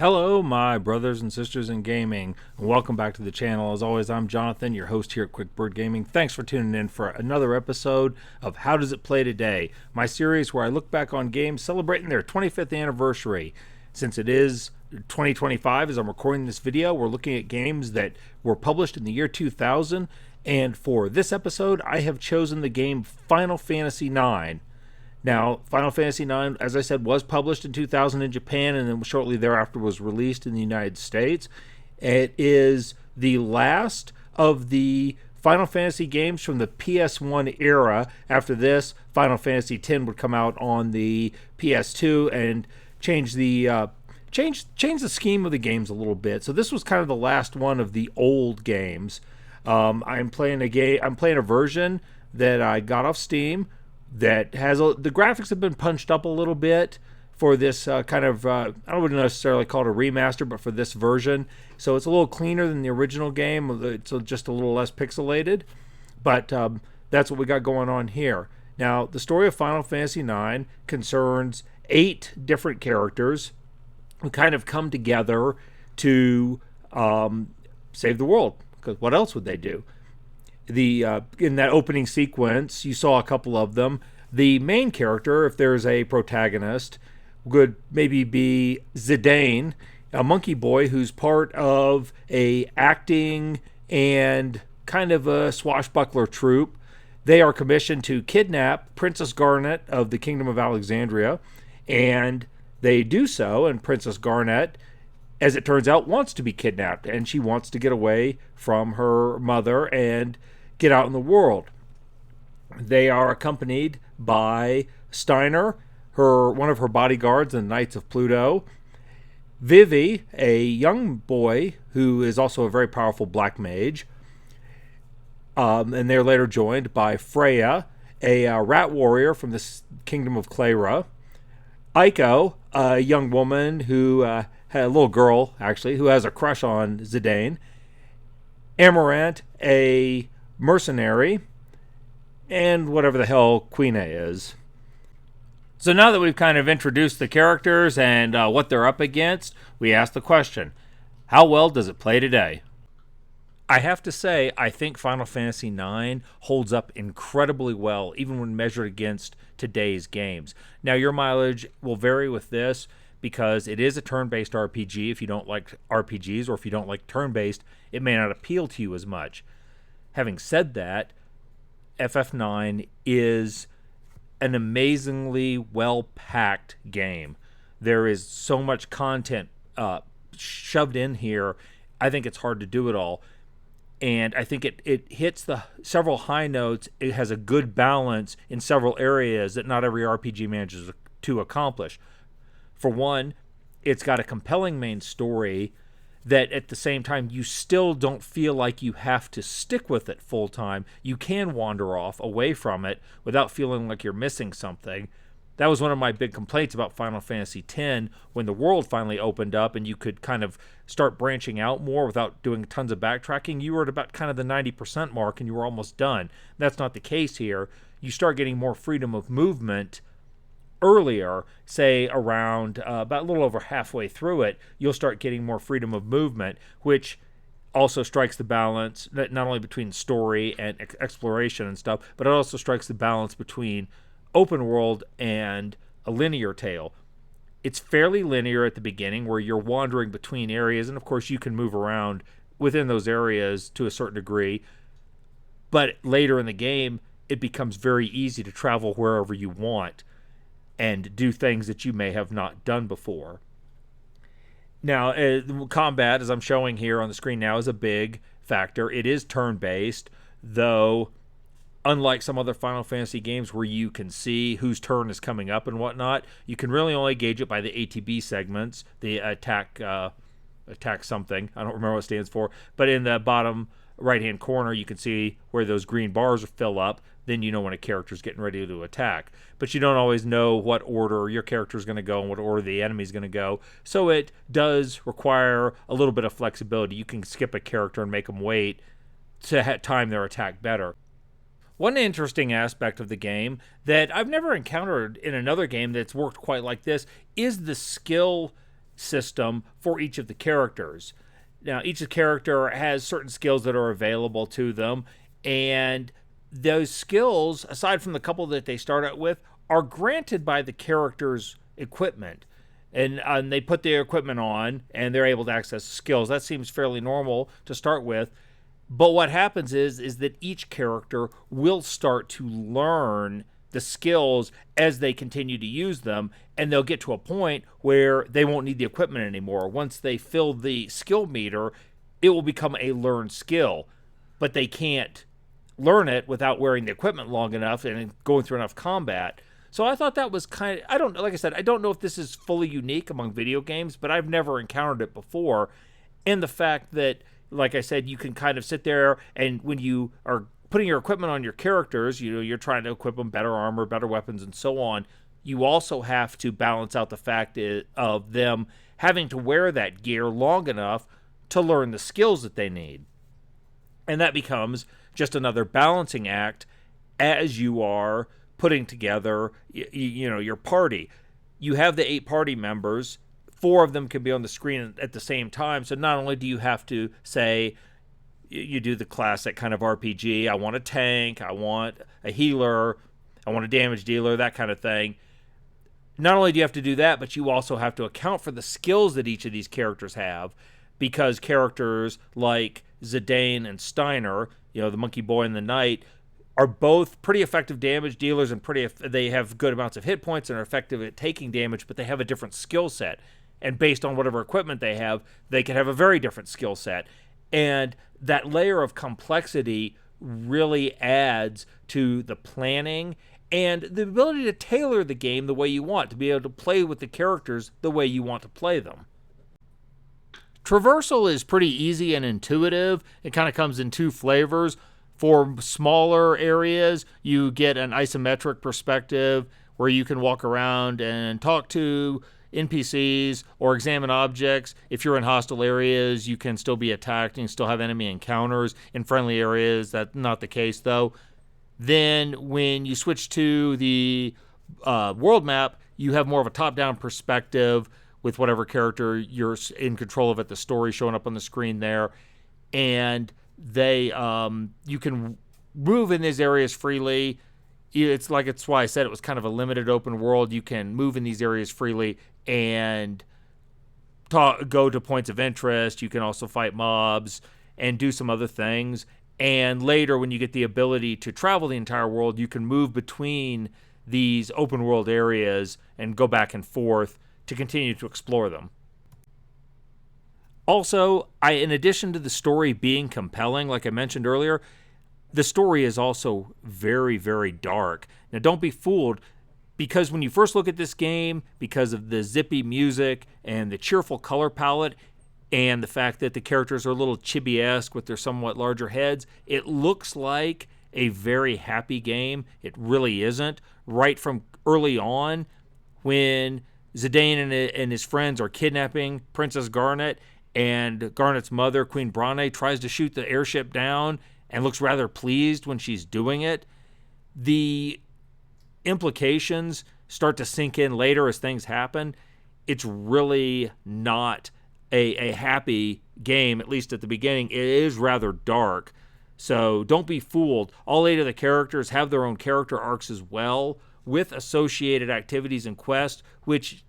Hello, my brothers and sisters in gaming, and welcome back to the channel. As always, I'm Jonathan, your host here at Quick Bird Gaming. Thanks for tuning in for another episode of How Does It Play Today, my series where I look back on games celebrating their 25th anniversary. Since it is 2025 as I'm recording this video, we're looking at games that were published in the year 2000, and for this episode, I have chosen the game Final Fantasy IX. Now, Final Fantasy IX, as I said, was published in 2000 in Japan and then shortly thereafter was released in the United States. It is the last of the Final Fantasy games from the PS1 era. After this, Final Fantasy X would come out on the PS2 and change the scheme of the games a little bit. So this was kind of the last one of the old games. I'm playing a version that I got off Steam that has the graphics have been punched up a little bit for this I wouldn't necessarily call it a remaster, but for this version. So it's a little cleaner than the original game. It's just a little less pixelated. But that's what we got going on here. Now, the story of Final Fantasy IX concerns 8 different characters who kind of come together to save the world. Because what else would they do? In that opening sequence, you saw a couple of them. The main character, if there's a protagonist, would maybe be Zidane, a monkey boy who's part of a acting and kind of a swashbuckler troupe. They are commissioned to kidnap Princess Garnet of the Kingdom of Alexandria, and they do so, and Princess Garnet, as it turns out, wants to be kidnapped, and she wants to get away from her mother and get out in the world. They are accompanied by Steiner, one of her bodyguards, and Knights of Pluto, Vivi, a young boy who is also a very powerful black mage, and they're later joined by Freya, a rat warrior from the Kingdom of Clara, Aiko, a young woman who had a little girl, actually, who has a crush on Zidane, Amarant, a mercenary, and whatever the hell Queen A is. So now that we've kind of introduced the characters and what they're up against, we ask the question, how well does it play today? I have to say, I think Final Fantasy IX holds up incredibly well, even when measured against today's games. Now, your mileage will vary with this because it is a turn-based RPG. If you don't like RPGs or if you don't like turn-based, it may not appeal to you as much. Having said that, FF9 is an amazingly well-packed game. There is so much content shoved in here. I think it's hard to do it all. And I think it hits the several high notes. It has a good balance in several areas that not every RPG manages to accomplish. For one, it's got a compelling main story that at the same time you still don't feel like you have to stick with it full time. You can wander off away from it without feeling like you're missing something. That was one of my big complaints about Final Fantasy X when the world finally opened up and you could kind of start branching out more without doing tons of backtracking. You were at about kind of the 90% mark and you were almost done. That's not the case here. You start getting more freedom of movement earlier, say around about a little over halfway through it, you'll start getting more freedom of movement, which also strikes the balance not only between story and exploration and stuff, but it also strikes the balance between open world and a linear tale. It's fairly linear at the beginning where you're wandering between areas, and of course you can move around within those areas to a certain degree, but later in the game it becomes very easy to travel wherever you want and do things that you may have not done before. Now, combat, as I'm showing here on the screen now, is a big factor. It is turn-based, though unlike some other Final Fantasy games where you can see whose turn is coming up and whatnot, you can really only gauge it by the ATB segments, the attack something. I don't remember what it stands for. But in the bottom right-hand corner, you can see where those green bars fill up. Then you know when a character's getting ready to attack. But you don't always know what order your character's going to go and what order the enemy's going to go. So it does require a little bit of flexibility. You can skip a character and make them wait to time their attack better. One interesting aspect of the game that I've never encountered in another game that's worked quite like this is the skill system for each of the characters. Now, each character has certain skills that are available to them, and those skills, aside from the couple that they start out with, are granted by the character's equipment. And they put their equipment on, and they're able to access skills. That seems fairly normal to start with. But what happens is that each character will start to learn the skills as they continue to use them, and they'll get to a point where they won't need the equipment anymore. Once they fill the skill meter, it will become a learned skill, but they can't learn it without wearing the equipment long enough and going through enough combat. So I thought that was kind of, I don't, like I said, I don't know if this is fully unique among video games, but I've never encountered it before. And the fact that, like I said, you can kind of sit there, and when you are putting your equipment on your characters, you're trying to equip them better armor, better weapons, and so on. You also have to balance out the fact of them having to wear that gear long enough to learn the skills that they need. And that becomes just another balancing act as you are putting together, your party. You have the 8 party members. 4 of them can be on the screen at the same time. So not only do you have to say, you do the classic kind of RPG, I want a tank, I want a healer, I want a damage dealer, that kind of thing. Not only do you have to do that, but you also have to account for the skills that each of these characters have, because characters like Zidane and Steiner, the monkey boy and the knight, are both pretty effective damage dealers, and they have good amounts of hit points and are effective at taking damage, but they have a different skill set. And based on whatever equipment they have, they can have a very different skill set. And that layer of complexity really adds to the planning and the ability to tailor the game the way you want, to be able to play with the characters the way you want to play them. Traversal is pretty easy and intuitive. It kind of comes in 2 flavors. For smaller areas, you get an isometric perspective where you can walk around and talk to NPCs or examine objects. If you're in hostile areas, you can still be attacked and still have enemy encounters. In friendly areas, that's not the case, though. Then when you switch to the world map, you have more of a top-down perspective with whatever character you're in control of at the story showing up on the screen there. And you can move in these areas freely. It's why I said it was kind of a limited open world. You can move in these areas freely and go to points of interest. You can also fight mobs and do some other things. And later, when you get the ability to travel the entire world, you can move between these open world areas and go back and forth to continue to explore them. Also, in addition to the story being compelling, like I mentioned earlier, the story is also very, very dark. Now, don't be fooled, because when you first look at this game, because of the zippy music and the cheerful color palette and the fact that the characters are a little chibi-esque with their somewhat larger heads, it looks like a very happy game. It really isn't. Right from early on, when Zidane and his friends are kidnapping Princess Garnet, and Garnet's mother, Queen Brane, tries to shoot the airship down and looks rather pleased when she's doing it. The implications start to sink in later as things happen. It's really not a happy game, at least at the beginning. It is rather dark. So don't be fooled. All 8 of the characters have their own character arcs as well, with associated activities and quests, which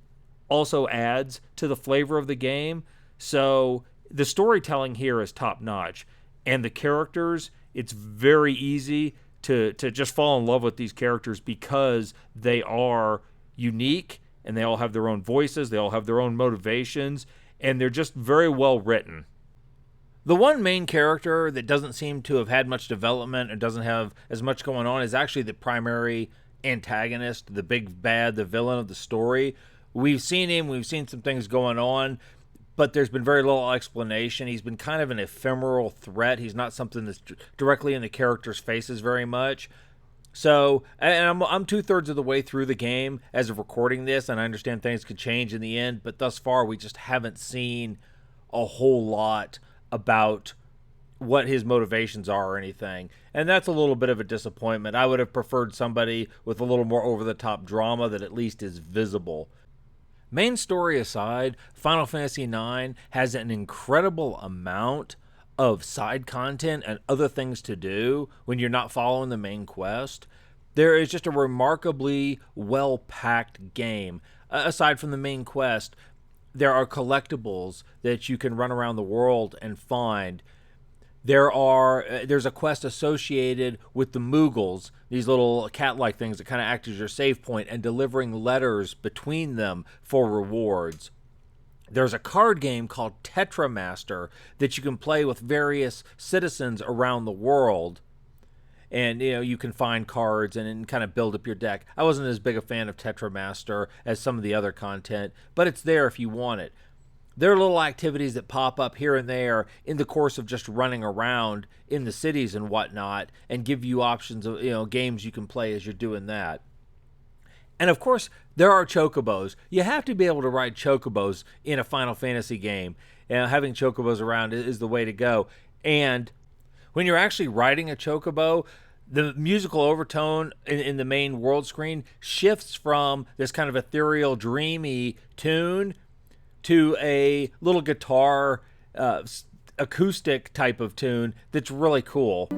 also adds to the flavor of the game. So the storytelling here is top-notch. And the characters, it's very easy to just fall in love with these characters because they are unique and they all have their own voices, they all have their own motivations, and they're just very well written. The one main character that doesn't seem to have had much development and doesn't have as much going on is actually the primary antagonist, the big bad, the villain of the story. We've seen him, we've seen some things going on, but there's been very little explanation. He's been kind of an ephemeral threat. He's not something that's directly in the characters' faces very much. So, and I'm 2/3 of the way through the game as of recording this, and I understand things could change in the end, but thus far we just haven't seen a whole lot about what his motivations are or anything. And that's a little bit of a disappointment. I would have preferred somebody with a little more over-the-top drama that at least is visible. Main story aside, Final Fantasy IX has an incredible amount of side content and other things to do when you're not following the main quest. There is just a remarkably well-packed game. Aside from the main quest, there are collectibles that you can run around the world and find. There's a quest associated with the Moogles, these little cat-like things that kind of act as your save point, and delivering letters between them for rewards. There's a card game called Tetramaster that you can play with various citizens around the world. And you can find cards and kind of build up your deck. I wasn't as big a fan of Tetramaster as some of the other content, but it's there if you want it. There are little activities that pop up here and there in the course of just running around in the cities and whatnot, and give you options of games you can play as you're doing that. And of course, there are chocobos. You have to be able to ride chocobos in a Final Fantasy game. Having chocobos around is the way to go. And when you're actually riding a chocobo, the musical overtone in the main world screen shifts from this kind of ethereal, dreamy tune to a little guitar acoustic type of tune that's really cool.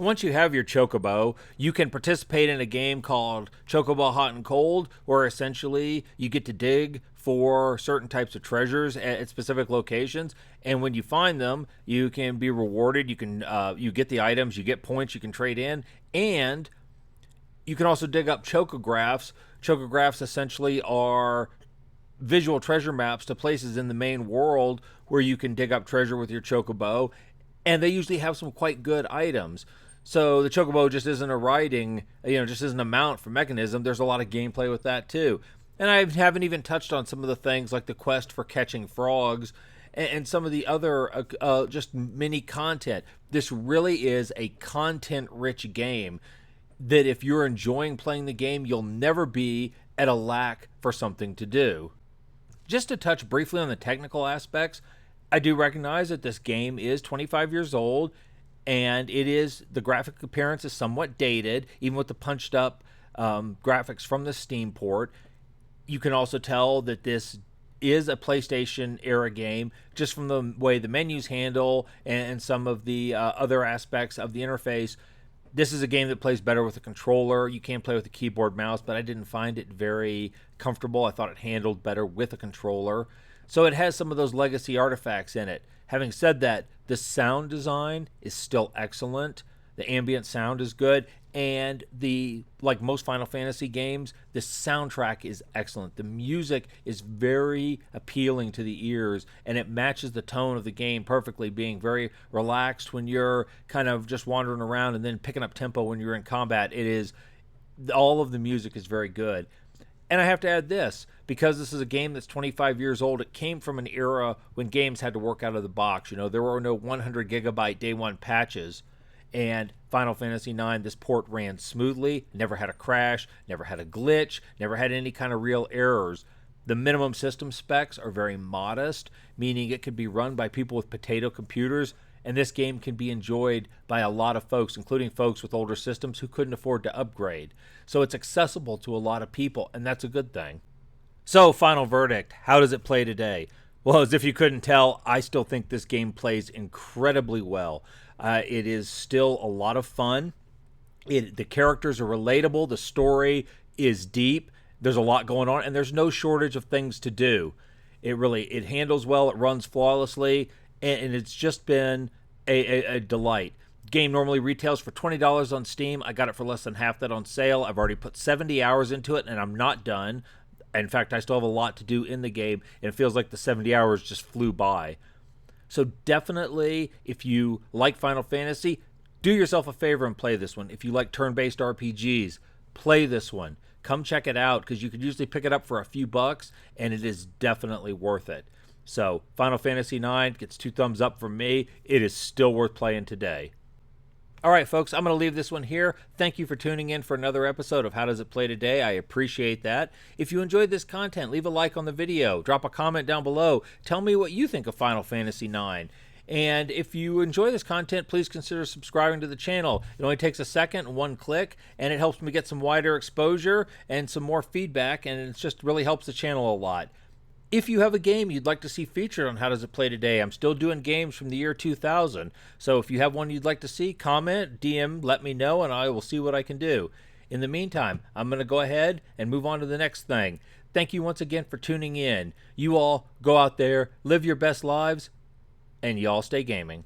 Once you have your chocobo, you can participate in a game called Chocobo Hot and Cold, where essentially you get to dig for certain types of treasures at specific locations, and when you find them, you can be rewarded. You get the items, you get points you can trade in, and you can also dig up chocographs. Chocographs essentially are visual treasure maps to places in the main world where you can dig up treasure with your chocobo, and they usually have some quite good items. So the chocobo just isn't a riding, just isn't a mount for mechanism. There's a lot of gameplay with that too. And I haven't even touched on some of the things like the quest for catching frogs and some of the other just mini content. This really is a content-rich game that if you're enjoying playing the game, you'll never be at a lack for something to do. Just to touch briefly on the technical aspects, I do recognize that this game is 25 years old, and the graphic appearance is somewhat dated, even with the punched up graphics from the Steam port. You can also tell that this is a PlayStation era game just from the way the menus handle and some of the other aspects of the interface. This is a game that plays better with a controller. You can play with a keyboard mouse, but I didn't find it very comfortable. I thought it handled better with a controller. So it has some of those legacy artifacts in it. Having said that, the sound design is still excellent. The ambient sound is good, and like most Final Fantasy games, the soundtrack is excellent. The music is very appealing to the ears, and it matches the tone of the game perfectly, being very relaxed when you're kind of just wandering around and then picking up tempo when you're in combat. All of the music is very good. And I have to add this, because this is a game that's 25 years old, it came from an era when games had to work out of the box. There were no 100 gigabyte day one patches. And Final Fantasy IX, this port ran smoothly, never had a crash, never had a glitch, never had any kind of real errors. The minimum system specs are very modest, meaning it could be run by people with potato computers, and this game can be enjoyed by a lot of folks, including folks with older systems who couldn't afford to upgrade. So it's accessible to a lot of people, and that's a good thing. So, final verdict, how does it play today? Well, as if you couldn't tell, I still think this game plays incredibly well. It is still a lot of fun. The characters are relatable. The story is deep. There's a lot going on, and there's no shortage of things to do. It handles well. It runs flawlessly, and it's just been a delight. Game normally retails for $20 on Steam. I got it for less than half that on sale. I've already put 70 hours into it, and I'm not done. In fact, I still have a lot to do in the game, and it feels like the 70 hours just flew by. So definitely, if you like Final Fantasy, do yourself a favor and play this one. If you like turn-based RPGs, play this one. come check it out because you could usually pick it up for a few bucks, and it is definitely worth it. So Final Fantasy IX gets 2 thumbs up from me. It is still worth playing today. All right, folks, I'm going to leave this one here. Thank you for tuning in for another episode of How Does It Play Today? I appreciate that. If you enjoyed this content, leave a like on the video. Drop a comment down below. Tell me what you think of Final Fantasy IX. And if you enjoy this content, please consider subscribing to the channel. It only takes a second, 1 click, and it helps me get some wider exposure and some more feedback, and it just really helps the channel a lot. If you have a game you'd like to see featured on How Does It Play Today, I'm still doing games from the year 2000. So if you have one you'd like to see, comment, DM, let me know, and I will see what I can do. In the meantime, I'm going to go ahead and move on to the next thing. Thank you once again for tuning in. You all go out there, live your best lives, and y'all stay gaming.